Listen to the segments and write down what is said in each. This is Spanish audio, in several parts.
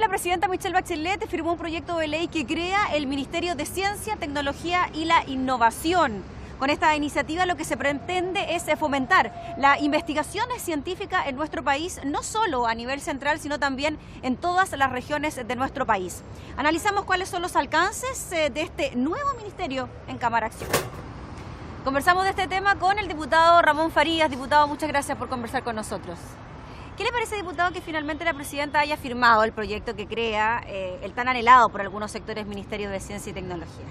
la presidenta Michelle Bachelet firmó un proyecto de ley que crea el Ministerio de Ciencia, Tecnología y la Innovación. Con esta iniciativa lo que se pretende es fomentar la investigación científica en nuestro país, no solo a nivel central, sino también en todas las regiones de nuestro país. Analizamos cuáles son los alcances de este nuevo ministerio en Cámara Acción. Conversamos de este tema con el diputado Ramón Farías. Diputado, muchas gracias por conversar con nosotros. ¿Qué le parece, diputado, que finalmente la presidenta haya firmado el proyecto que crea el tan anhelado por algunos sectores Ministerio de Ciencia y Tecnología?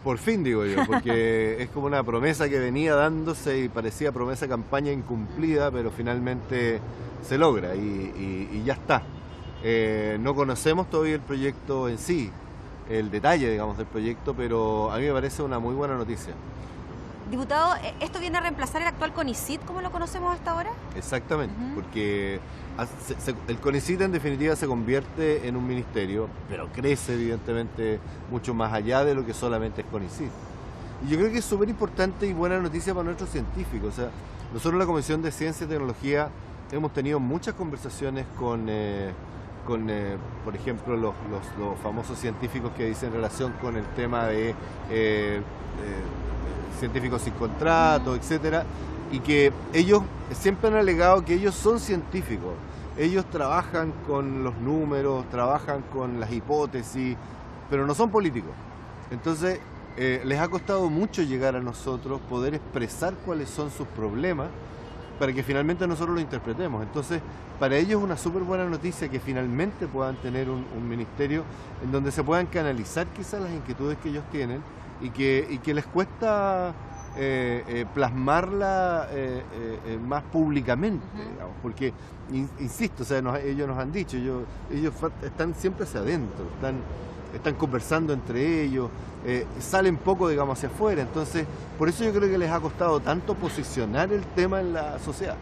Por fin, digo yo, porque es como una promesa que venía dándose y parecía promesa de campaña incumplida, pero finalmente se logra y ya está. No conocemos todavía el proyecto en sí, el detalle, digamos, del proyecto, pero a mí me parece una muy buena noticia. Diputado, ¿esto viene a reemplazar el actual CONICIT como lo conocemos hasta ahora? Exactamente, porque el CONICIT en definitiva se convierte en un ministerio, pero crece evidentemente mucho más allá de lo que solamente es CONICIT. Y yo creo que es súper importante y buena noticia para nuestros científicos. O sea, nosotros en la Comisión de Ciencia y Tecnología hemos tenido muchas conversaciones con por ejemplo, los famosos científicos que dicen relación con el tema de científicos sin contrato, etcétera, y que ellos siempre han alegado que ellos son científicos, ellos trabajan con los números, trabajan con las hipótesis, pero no son políticos. Entonces, les ha costado mucho llegar a nosotros, poder expresar cuáles son sus problemas, para que finalmente nosotros lo interpretemos. Entonces, para ellos es una súper buena noticia que finalmente puedan tener un ministerio en donde se puedan canalizar quizás las inquietudes que ellos tienen y que les cuesta plasmarla más públicamente, digamos, porque, insisto, o sea, ellos nos han dicho, ellos están siempre hacia adentro, están conversando entre ellos, salen poco, digamos, hacia afuera. Entonces, por eso yo creo que les ha costado tanto posicionar el tema en la sociedad.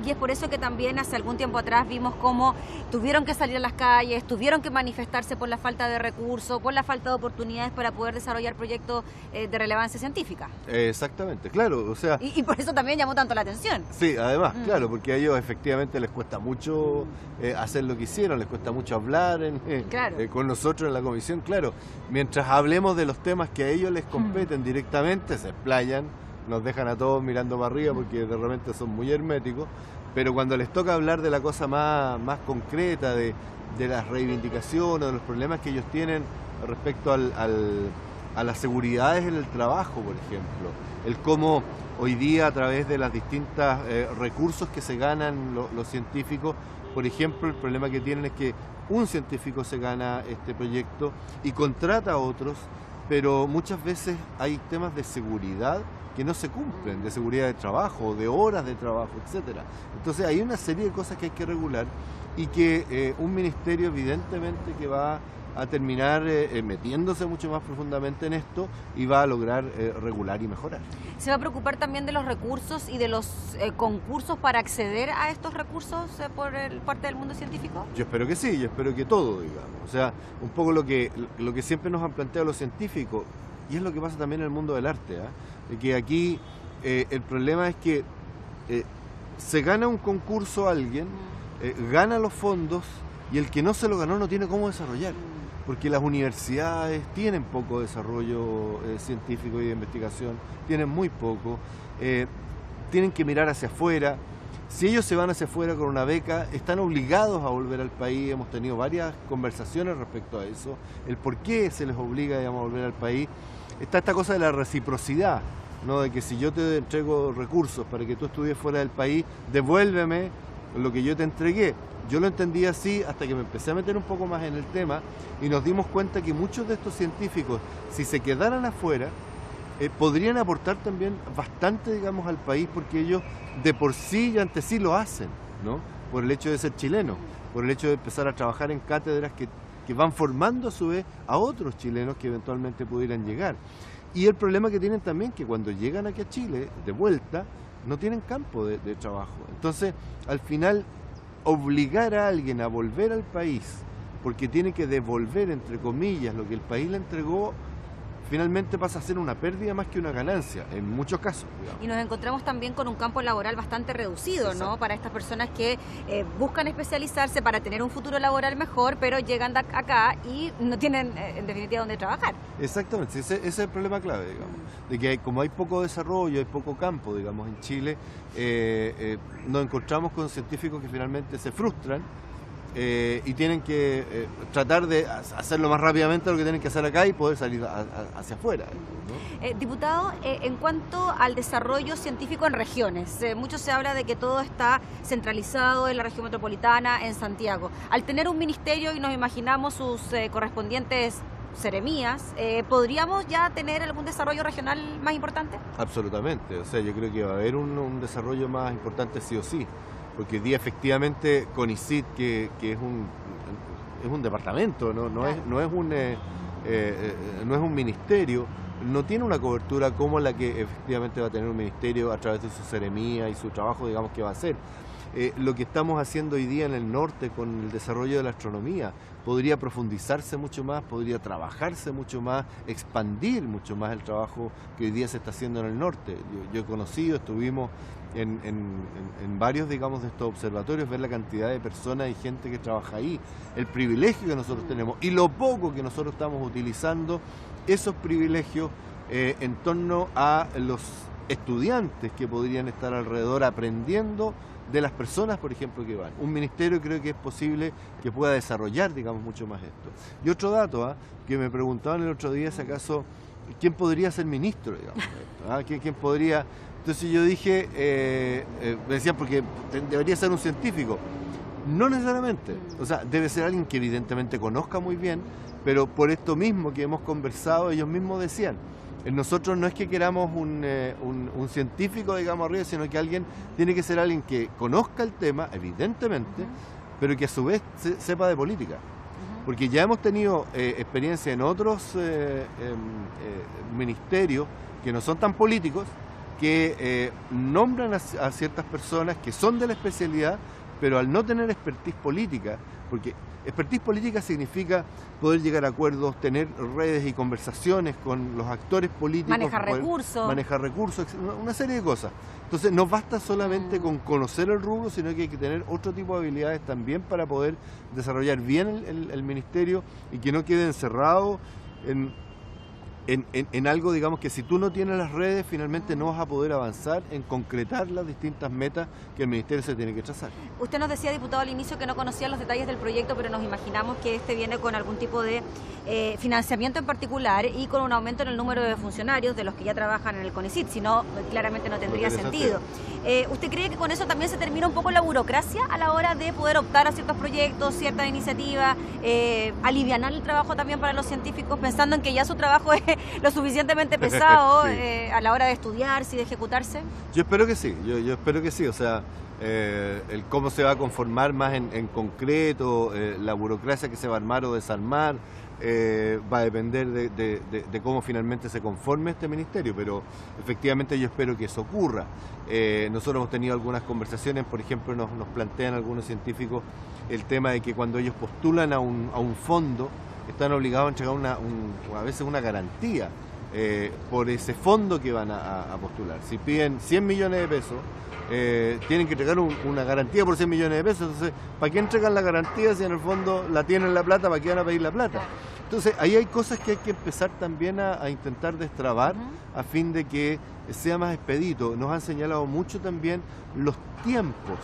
Y es por eso que también hace algún tiempo atrás vimos cómo tuvieron que salir a las calles, tuvieron que manifestarse por la falta de recursos, por la falta de oportunidades para poder desarrollar proyectos de relevancia científica. Exactamente, claro, o sea... Y por eso también llamó tanto la atención. Sí, además, claro, porque a ellos efectivamente les cuesta mucho hacer lo que hicieron, les cuesta mucho hablar con nosotros en la comisión, claro. Mientras hablemos de los temas que a ellos les competen directamente, se explayan, nos dejan a todos mirando para arriba porque de repente son muy herméticos, pero cuando les toca hablar de la cosa más concreta, de las reivindicaciones, de los problemas que ellos tienen respecto a las seguridades en el trabajo, por ejemplo, el cómo hoy día a través de las distintas recursos que se ganan los científicos, por ejemplo, el problema que tienen es que un científico se gana este proyecto y contrata a otros, pero muchas veces hay temas de seguridad que no se cumplen, de seguridad de trabajo, de horas de trabajo, etcétera. Entonces hay una serie de cosas que hay que regular y que un ministerio evidentemente que va a terminar metiéndose mucho más profundamente en esto y va a lograr regular y mejorar. ¿Se va a preocupar también de los recursos y de los concursos para acceder a estos recursos por parte del mundo científico? Yo espero que sí, yo espero que todo, digamos. O sea, un poco lo que siempre nos han planteado los científicos, y es lo que pasa también en el mundo del arte, que aquí el problema es que se gana un concurso a alguien, gana los fondos, y el que no se lo ganó no tiene cómo desarrollar, porque las universidades tienen poco desarrollo científico y de investigación, tienen muy poco, tienen que mirar hacia afuera. Si ellos se van hacia afuera con una beca, están obligados a volver al país. Hemos tenido varias conversaciones respecto a eso, el por qué se les obliga, digamos, a volver al país. Está esta cosa de la reciprocidad, ¿no? De que si yo te entrego recursos para que tú estudies fuera del país, devuélveme lo que yo te entregué. Yo lo entendí así hasta que me empecé a meter un poco más en el tema y nos dimos cuenta que muchos de estos científicos, si se quedaran afuera, podrían aportar también bastante, digamos, al país, porque ellos de por sí y ante sí lo hacen, ¿no? Por el hecho de ser chilenos, por el hecho de empezar a trabajar en cátedras que van formando a su vez a otros chilenos que eventualmente pudieran llegar. Y el problema que tienen también que cuando llegan aquí a Chile, de vuelta, no tienen campo de trabajo. Entonces, al final, obligar a alguien a volver al país, porque tiene que devolver, entre comillas, lo que el país le entregó, finalmente pasa a ser una pérdida más que una ganancia, en muchos casos, digamos. Y nos encontramos también con un campo laboral bastante reducido, ¿no? Exacto. Para estas personas que buscan especializarse para tener un futuro laboral mejor, pero llegan acá y no tienen, en definitiva, dónde trabajar. Exactamente, ese es el problema clave, digamos, de que como hay poco desarrollo, hay poco campo, digamos, en Chile, nos encontramos con científicos que finalmente se frustran y tienen que tratar de hacerlo más rápidamente lo que tienen que hacer acá y poder salir hacia afuera, ¿no? Diputado, en cuanto al desarrollo científico en regiones, mucho se habla de que todo está centralizado en la región metropolitana, en Santiago. Al tener un ministerio y nos imaginamos sus correspondientes seremías, ¿podríamos ya tener algún desarrollo regional más importante? Absolutamente, o sea, yo creo que va a haber un desarrollo más importante sí o sí, porque hoy día efectivamente CONICYT, que es un departamento, no es un ministerio, no tiene una cobertura como la que efectivamente va a tener un ministerio a través de su seremía y su trabajo, digamos, que va a hacer. Lo que estamos haciendo hoy día en el norte con el desarrollo de la astronomía podría profundizarse mucho más, podría trabajarse mucho más, expandir mucho más el trabajo que hoy día se está haciendo en el norte. Yo he conocido, estuvimos en varios, digamos, de estos observatorios, ver la cantidad de personas y gente que trabaja ahí, el privilegio que nosotros tenemos y lo poco que nosotros estamos utilizando esos privilegios en torno a los estudiantes que podrían estar alrededor aprendiendo de las personas, por ejemplo, que van. Un ministerio creo que es posible que pueda desarrollar, digamos, mucho más esto. Y otro dato, que me preguntaban el otro día, si acaso, ¿quién podría ser ministro, digamos? ¿Quién podría? Entonces yo dije, me decían, porque debería ser un científico. No necesariamente, o sea, debe ser alguien que evidentemente conozca muy bien, pero por esto mismo que hemos conversado, ellos mismos decían, nosotros no es que queramos un científico, digamos, arriba, sino que alguien tiene que ser alguien que conozca el tema, evidentemente, pero que a su vez sepa de política. Porque ya hemos tenido experiencia en otros ministerios que no son tan políticos, que nombran a ciertas personas que son de la especialidad, pero al no tener expertise política, porque expertise política significa poder llegar a acuerdos, tener redes y conversaciones con los actores políticos. Manejar recursos, una serie de cosas. Entonces no basta solamente con conocer el rubro, sino que hay que tener otro tipo de habilidades también para poder desarrollar bien el ministerio y que no quede encerrado en algo, digamos, que si tú no tienes las redes, finalmente no vas a poder avanzar en concretar las distintas metas que el ministerio se tiene que trazar. Usted nos decía, diputado, al inicio que no conocía los detalles del proyecto, pero nos imaginamos que este viene con algún tipo de financiamiento en particular y con un aumento en el número de funcionarios de los que ya trabajan en el CONICYT, si no, claramente no tendría sentido. ¿Usted cree que con eso también se termina un poco la burocracia a la hora de poder optar a ciertos proyectos, ciertas iniciativas, alivianar el trabajo también para los científicos, pensando en que ya su trabajo es lo suficientemente pesado sí, a la hora de estudiarse y de ejecutarse? Yo espero que sí, yo espero que sí, o sea, el cómo se va a conformar más en concreto, la burocracia que se va a armar o desarmar, va a depender de cómo finalmente se conforme este ministerio, pero efectivamente yo espero que eso ocurra. Nosotros hemos tenido algunas conversaciones, por ejemplo, nos plantean algunos científicos el tema de que cuando ellos postulan a un fondo, están obligados a entregar a veces una garantía por ese fondo que van a postular. Si piden 100 millones de pesos, tienen que entregar una garantía por 100 millones de pesos. Entonces, ¿para qué entregan la garantía si en el fondo la tienen la plata? ¿Para qué van a pedir la plata? Entonces, ahí hay cosas que hay que empezar también a intentar destrabar a fin de que sea más expedito. Nos han señalado mucho también los tiempos.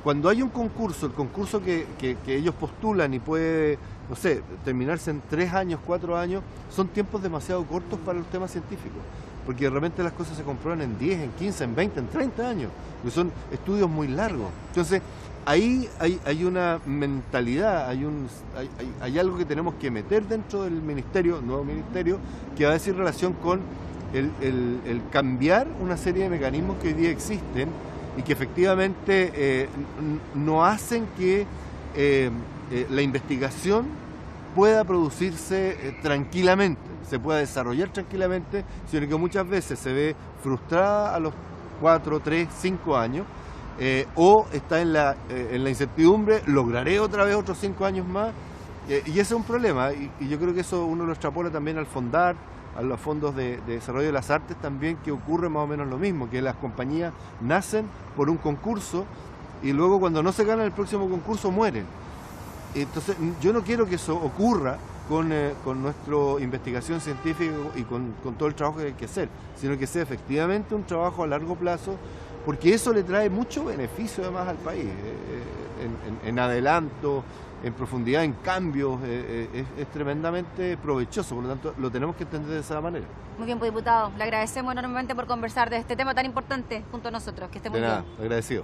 Cuando hay un concurso, el concurso que ellos postulan y puede, no sé, terminarse en 3 años, 4 años, son tiempos demasiado cortos para los temas científicos, porque de repente las cosas se comprueban en 10, en 15, en 20, en 30 años, que son estudios muy largos. Entonces, ahí hay una mentalidad, hay algo que tenemos que meter dentro del ministerio, nuevo ministerio, que va a decir relación con el cambiar una serie de mecanismos que hoy día existen y que efectivamente no hacen que la investigación pueda producirse tranquilamente, se pueda desarrollar tranquilamente, sino que muchas veces se ve frustrada a los 4, 3, 5 años, o está en la incertidumbre, lograré otra vez otros 5 años más, y ese es un problema, y yo creo que eso uno lo extrapola también al fondar, a los fondos de desarrollo de las artes también, que ocurre más o menos lo mismo, que las compañías nacen por un concurso y luego cuando no se gana el próximo concurso mueren. Entonces yo no quiero que eso ocurra con nuestra investigación científica y con todo el trabajo que hay que hacer, sino que sea efectivamente un trabajo a largo plazo, porque eso le trae mucho beneficio además al país, en adelanto, en profundidad, en cambios, es tremendamente provechoso, por lo tanto lo tenemos que entender de esa manera. Muy bien, pues, diputado, le agradecemos enormemente por conversar de este tema tan importante junto a nosotros. Que esté muy bien. De nada, agradecido.